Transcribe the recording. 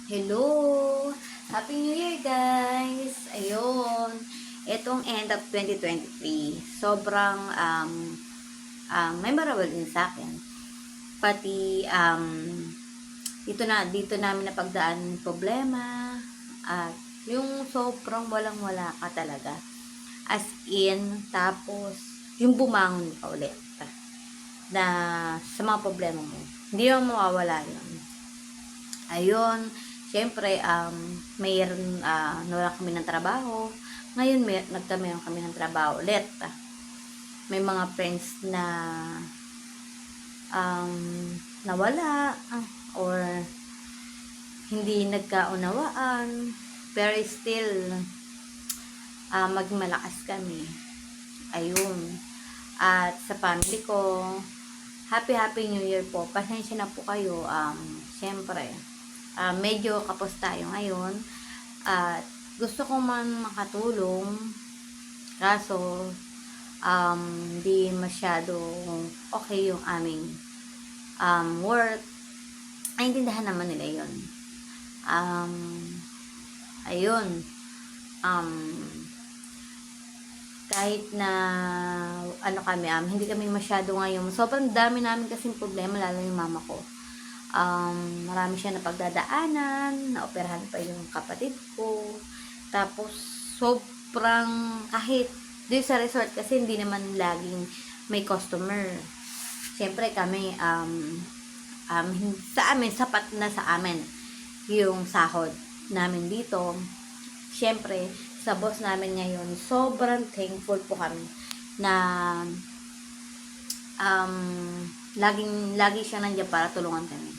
Hello! Happy New Year, guys! Ayun, itong end of 2023, sobrang memorable din sa akin. Pati, dito namin napagdaan ng problema, at yung sobrang walang-wala ka talaga. As in, tapos, yung bumangon ka ulit na sa mga problema mo. Hindi mo mawawala yun. Ayun, syempre, mayroon, nawala kami ng trabaho. Ngayon, nagtamayan kami ng trabaho ulit. May mga friends na um, nawala, or hindi nagkaunawaan. Pero still, maging malakas kami. Ayun. At sa family ko, Happy New Year po. Pasensya na po kayo. Syempre, medyo kapos tayo ngayon. At gusto ko man makatulong. Kaso, hindi masyado okay yung aming work. Naintindihan naman nila yun. Ayun. Um, kahit na hindi kami masyado ngayon, sobrang dami namin kasing problema, lalo yung mama ko. Marami siya na pagdadaanan, naoperahan pa yung kapatid ko. Tapos, sobrang, kahit doon sa resort, kasi hindi naman laging may customer. Siyempre kami, sa amin, sapat na sa amin yung sahod namin dito. Siyempre, sa boss namin ngayon, sobrang thankful po kami na lagi siya nandiyan para tulungan kami.